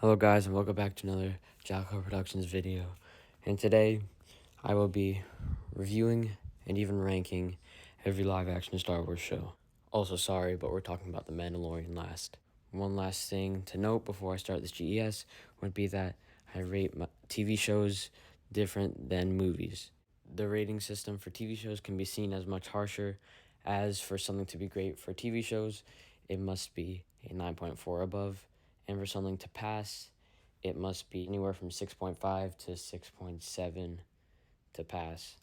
Hello guys and welcome back to another Jacko Productions video. And today I will be reviewing and even ranking every live action Star Wars show. Also sorry, but we're talking about The Mandalorian last. One last thing to note before I start this GES would be that I rate my TV shows different than movies. The rating system for TV shows can be seen as much harsher, as for something to be great for TV shows, it must be a 9.4 above, and for something to pass, it must be anywhere from 6.5 to 6.7 to pass.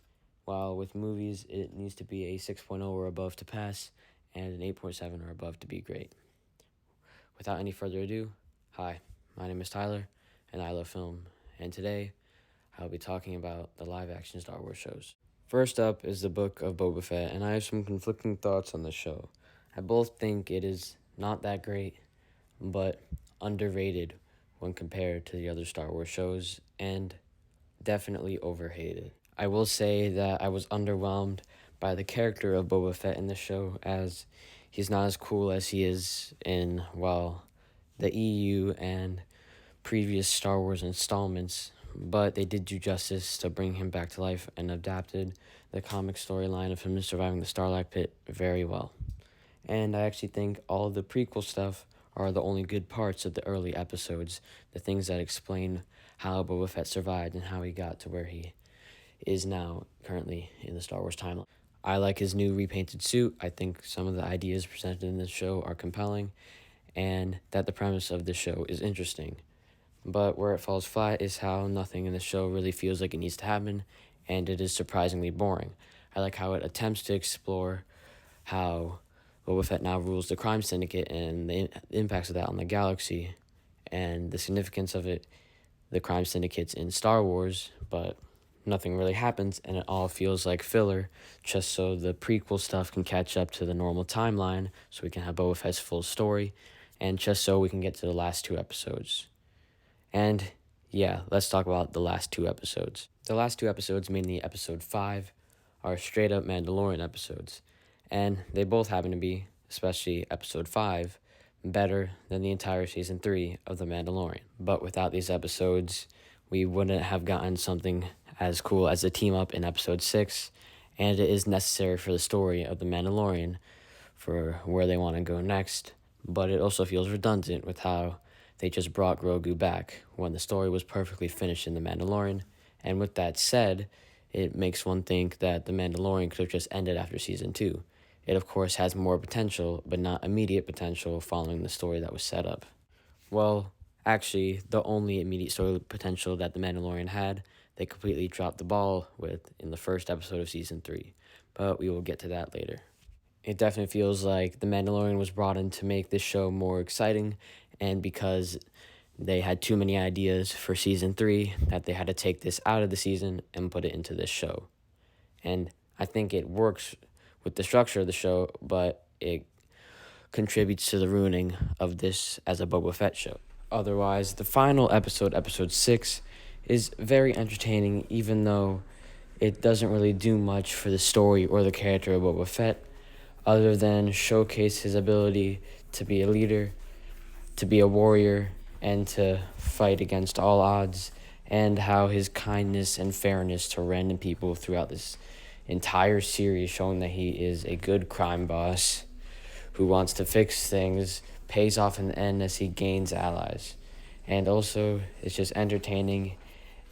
While with movies, it needs to be a 6.0 or above to pass, and an 8.7 or above to be great. Without any further ado, hi, my name is Tyler, and I love film, and today I'll be talking about the live-action Star Wars shows. First up is the Book of Boba Fett, and I have some conflicting thoughts on the show. I both think it is not that great, but underrated when compared to the other Star Wars shows, and definitely overhated. I will say that I was underwhelmed by the character of Boba Fett in the show, as he's not as cool as he is in, well, the EU and previous Star Wars installments, but they did do justice to bring him back to life and adapted the comic storyline of him surviving the Starlight Pit very well. And I actually think all of the prequel stuff are the only good parts of the early episodes, the things that explain how Boba Fett survived and how he got to where he is now currently in the Star Wars timeline. I like his new repainted suit. I think some of the ideas presented in this show are compelling, and that the premise of the show is interesting. But where it falls flat is how nothing in the show really feels like it needs to happen, and it is surprisingly boring. I like how it attempts to explore how Boba Fett now rules the crime syndicate and the impacts of that on the galaxy and the significance of it, the crime syndicates in Star Wars, but nothing really happens and it all feels like filler just so the prequel stuff can catch up to the normal timeline so we can have Boba Fett's full story and just so we can get to the last two episodes. And yeah, let's talk about the last two episodes. The last two episodes, mainly episode 5, are straight up Mandalorian episodes. And they both happen to be, especially episode 5, better than the entire season 3 of The Mandalorian. But without these episodes, we wouldn't have gotten something as cool as the team up in episode 6, and it is necessary for the story of The Mandalorian for where they want to go next. But it also feels redundant with how they just brought Grogu back when the story was perfectly finished in The Mandalorian. And with that said, it makes one think that The Mandalorian could have just ended after season 2. It, of course, has more potential, but not immediate potential following the story that was set up. Well, actually, the only immediate story potential that The Mandalorian had, they completely dropped the ball with in the first episode of season 3. But we will get to that later. It definitely feels like The Mandalorian was brought in to make this show more exciting, and because they had too many ideas for season 3, that they had to take this out of the season and put it into this show. And I think it works with the structure of the show, but it contributes to the ruining of this as a Boba Fett show. Otherwise, the final episode, episode 6, is very entertaining, even though it doesn't really do much for the story or the character of Boba Fett, other than showcase his ability to be a leader, to be a warrior, and to fight against all odds, and how his kindness and fairness to random people throughout this entire series, showing that he is a good crime boss who wants to fix things, pays off in the end as he gains allies. And also, it's just entertaining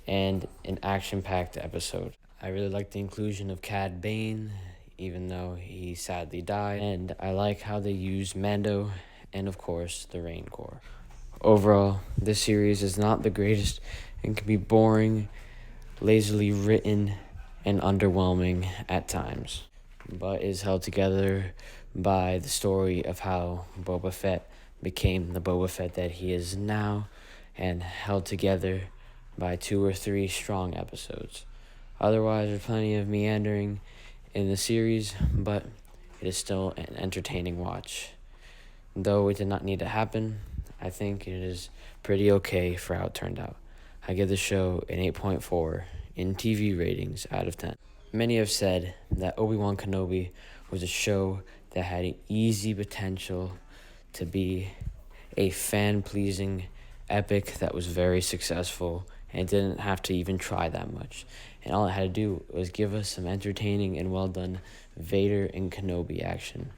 and an action-packed episode. I really like the inclusion of Cad Bane, even though he sadly died, and I like how they use Mando and, of course, the Rain Corps. Overall, this series is not the greatest and can be boring, lazily written, and underwhelming at times, but is held together by the story of how Boba Fett became the Boba Fett that he is now, and held together by 2 or 3 strong episodes. Otherwise, there's plenty of meandering in the series, but it is still an entertaining watch. Though it did not need to happen, I think it is pretty okay for how it turned out. I give the show an 8.4 in TV ratings out of 10. Many have said that Obi-Wan Kenobi was a show that had an easy potential to be a fan-pleasing epic that was very successful and didn't have to even try that much. And all it had to do was give us some entertaining and well done Vader and Kenobi action.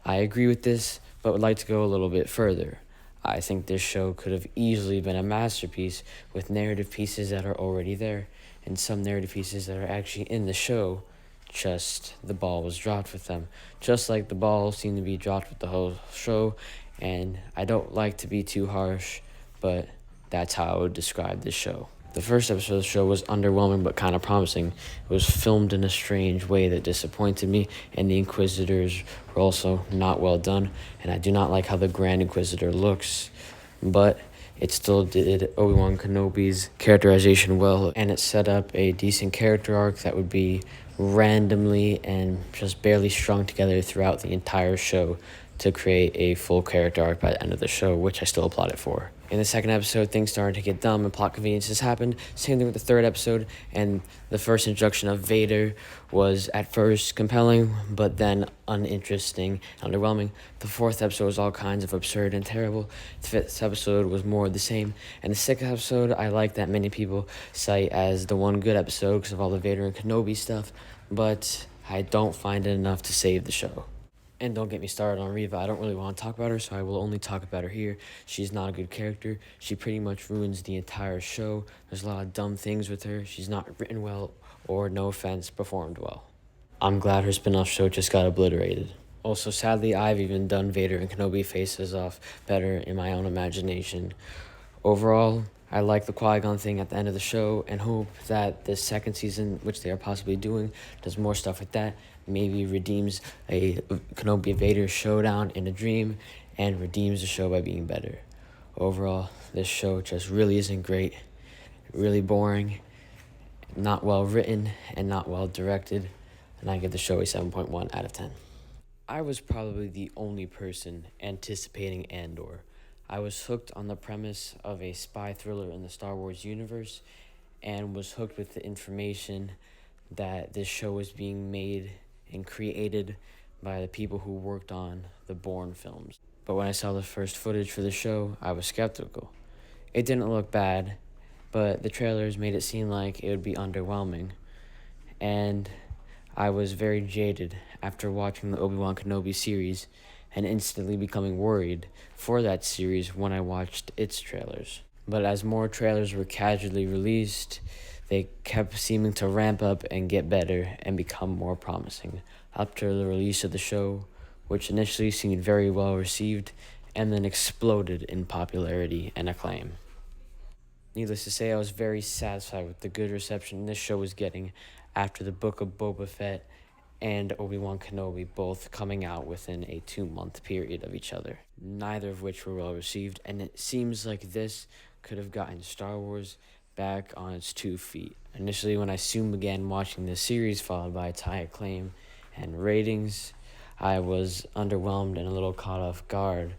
I agree with this, but would like to go a little bit further. I think this show could have easily been a masterpiece with narrative pieces that are already there and some narrative pieces that are actually in the show, just the ball was dropped with them. Just like the ball seemed to be dropped with the whole show, and I don't like to be too harsh, but that's how I would describe this show. The first episode of the show was underwhelming but kind of promising. It was filmed in a strange way that disappointed me, and the Inquisitors were also not well done, and I do not like how the Grand Inquisitor looks, but it still did Obi-Wan Kenobi's characterization well, and it set up a decent character arc that would be randomly and just barely strung together throughout the entire show to create a full character arc by the end of the show, which I still applaud it for. In the second episode, things started to get dumb and plot conveniences happened. Same thing with the third episode, and the first introduction of Vader was at first compelling, but then uninteresting and underwhelming. The fourth episode was all kinds of absurd and terrible. The fifth episode was more of the same. And the sixth episode, I like that many people cite as the one good episode because of all the Vader and Kenobi stuff, but I don't find it enough to save the show. And don't get me started on Reva. I don't really want to talk about her, so I will only talk about her here. She's not a good character. She pretty much ruins the entire show. There's a lot of dumb things with her. She's not written well or, no offense, performed well. I'm glad her spin-off show just got obliterated. Also, sadly, I've even done Vader and Kenobi faces off better in my own imagination. Overall, I like the Qui-Gon thing at the end of the show and hope that the second season, which they are possibly doing, does more stuff with that. Maybe redeems a Kenobi and Vader showdown in a dream and redeems the show by being better. Overall, this show just really isn't great, really boring, not well written, and not well directed, and I give the show a 7.1 out of 10. I was probably the only person anticipating Andor. I was hooked on the premise of a spy thriller in the Star Wars universe and was hooked with the information that this show was being made and created by the people who worked on the Bourne films. But when I saw the first footage for the show, I was skeptical. It didn't look bad, but the trailers made it seem like it would be underwhelming. And I was very jaded after watching the Obi-Wan Kenobi series and instantly becoming worried for that series when I watched its trailers. But as more trailers were casually released, they kept seeming to ramp up and get better and become more promising up to the release of the show, which initially seemed very well received and then exploded in popularity and acclaim. Needless to say, I was very satisfied with the good reception this show was getting after the Book of Boba Fett and Obi-Wan Kenobi both coming out within a 2-month period of each other, neither of which were well received, and it seems like this could have gotten Star Wars back on its 2 feet. Initially, when I soon began watching the series followed by its high acclaim and ratings, I was underwhelmed and a little caught off guard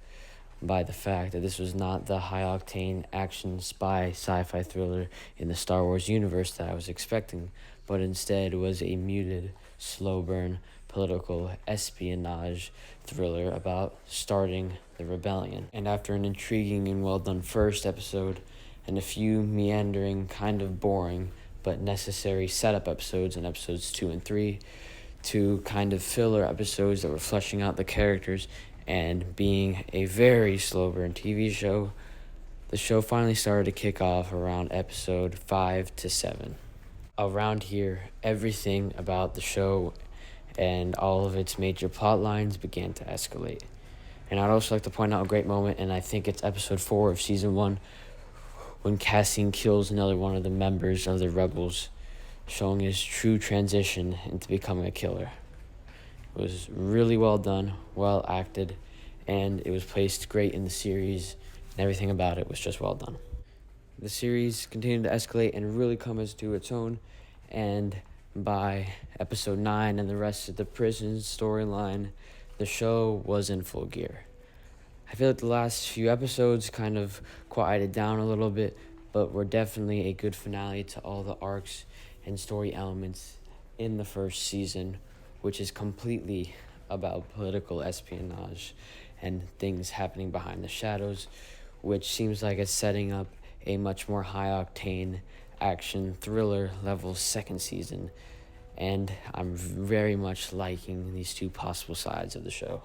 by the fact that this was not the high-octane action spy sci-fi thriller in the Star Wars universe that I was expecting, but instead was a muted, slow-burn, political espionage thriller about starting the rebellion. And after an intriguing and well-done first episode and a few meandering, kind of boring, but necessary setup episodes in episodes 2 and 3, to kind of filler episodes that were fleshing out the characters and being a very slow-burn TV show, the show finally started to kick off around episode 5 to 7. Around here, everything about the show and all of its major plot lines began to escalate. And I'd also like to point out a great moment, and I think it's episode 4 of season 1, when Cassian kills another one of the members of the Rebels, showing his true transition into becoming a killer. It was really well done, well acted, and it was placed great in the series, and everything about it was just well done. The series continued to escalate and really come into its own, and by episode 9 and the rest of the prison storyline, the show was in full gear. I feel like the last few episodes kind of quieted down a little bit, but were definitely a good finale to all the arcs and story elements in the first season, which is completely about political espionage and things happening behind the shadows, which seems like it's setting up a much more high-octane action thriller level second season, and I'm very much liking these two possible sides of the show.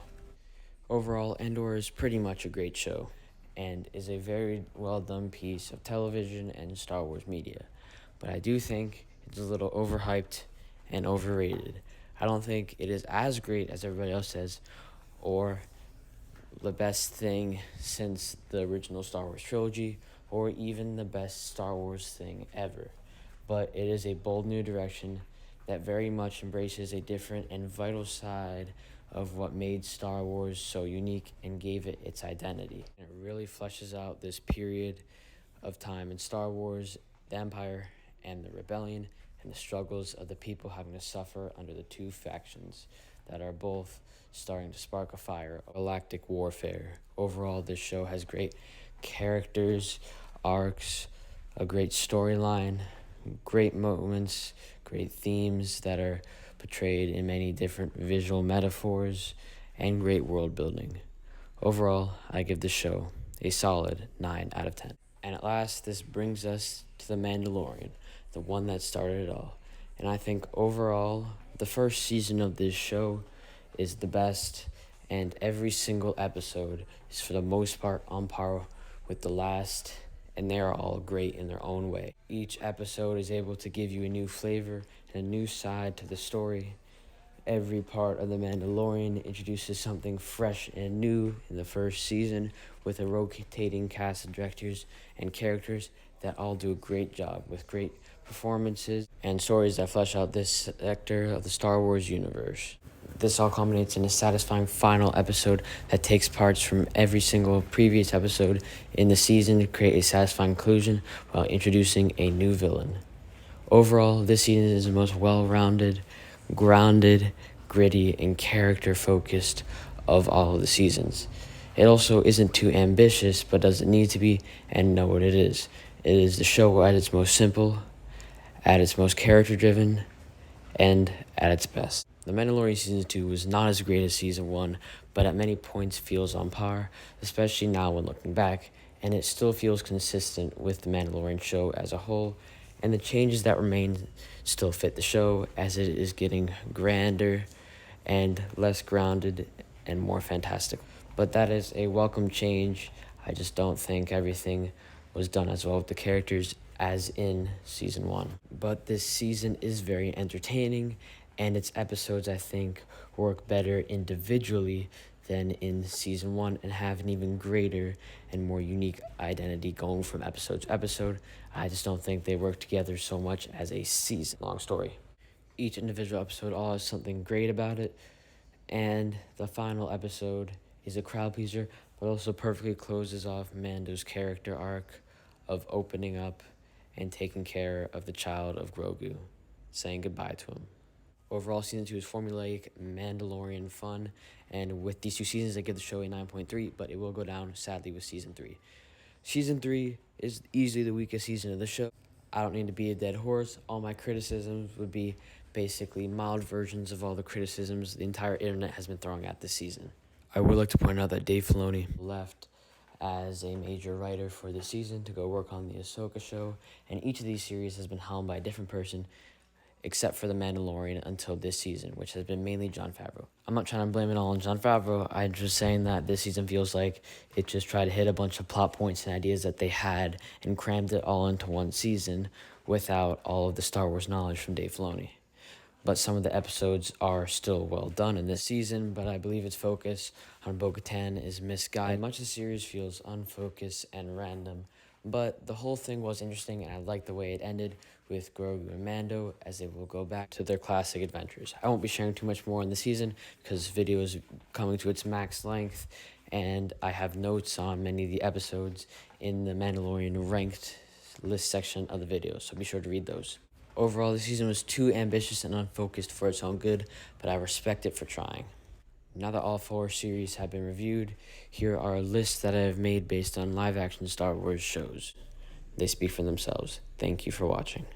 Overall, Andor is pretty much a great show and is a very well done piece of television and Star Wars media. But I do think it's a little overhyped and overrated. I don't think it is as great as everybody else says, or the best thing since the original Star Wars trilogy, or even the best Star Wars thing ever. But it is a bold new direction that very much embraces a different and vital side of what made Star Wars so unique and gave it its identity. And it really fleshes out this period of time in Star Wars, the Empire and the Rebellion, and the struggles of the people having to suffer under the two factions that are both starting to spark a fire of galactic warfare. Overall, this show has great characters, arcs, a great storyline, great moments, great themes that are portrayed in many different visual metaphors, and great world building. Overall, I give the show a solid 9 out of 10. And at last, this brings us to The Mandalorian, the one that started it all. And I think overall, the first season of this show is the best, and every single episode is for the most part on par with the last, and they are all great in their own way. Each episode is able to give you a new flavor and a new side to the story. Every part of The Mandalorian introduces something fresh and new in the first season, with a rotating cast of directors and characters that all do a great job with great performances and stories that flesh out this sector of the Star Wars universe. This all culminates in a satisfying final episode that takes parts from every single previous episode in the season to create a satisfying conclusion while introducing a new villain. Overall, this season is the most well-rounded, grounded, gritty, and character-focused of all of the seasons. It also isn't too ambitious, but doesn't need to be, and know what it is. It is the show at its most simple, at its most character-driven, and at its best. The Mandalorian Season 2 was not as great as Season 1, but at many points feels on par, especially now when looking back, and it still feels consistent with the Mandalorian show as a whole, and the changes that remain still fit the show as it is getting grander and less grounded and more fantastic. But that is a welcome change. I just don't think everything was done as well with the characters as in Season 1. But this season is very entertaining, and its episodes, I think, work better individually than in Season 1 and have an even greater and more unique identity going from episode to episode. I just don't think they work together so much as a season-long story. Each individual episode all has something great about it, and the final episode is a crowd pleaser, but also perfectly closes off Mando's character arc of opening up and taking care of the child of Grogu, saying goodbye to him. Overall, Season 2 is formulaic, Mandalorian fun, and with these two seasons, I give the show a 9.3, but it will go down, sadly, with Season 3. Season 3 is easily the weakest season of the show. I don't need to be a dead horse. All my criticisms would be basically mild versions of all the criticisms the entire internet has been throwing at this season. I would like to point out that Dave Filoni left as a major writer for this season to go work on the Ahsoka show, and each of these series has been helmed by a different person, except for The Mandalorian until this season, which has been mainly Jon Favreau. I'm not trying to blame it all on Jon Favreau. I'm just saying that this season feels like it just tried to hit a bunch of plot points and ideas that they had and crammed it all into one season without all of the Star Wars knowledge from Dave Filoni. But some of the episodes are still well done in this season, but I believe its focus on Bo-Katan is misguided. Much of the series feels unfocused and random, but the whole thing was interesting, and I liked the way it ended with Grogu and Mando as they will go back to their classic adventures. I won't be sharing too much more in the season because this video is coming to its max length, and I have notes on many of the episodes in the Mandalorian ranked list section of the video, so be sure to read those. Overall, the season was too ambitious and unfocused for its own good, but I respect it for trying. Now that all 4 series have been reviewed, here are lists that I have made based on live-action Star Wars shows. They speak for themselves. Thank you for watching.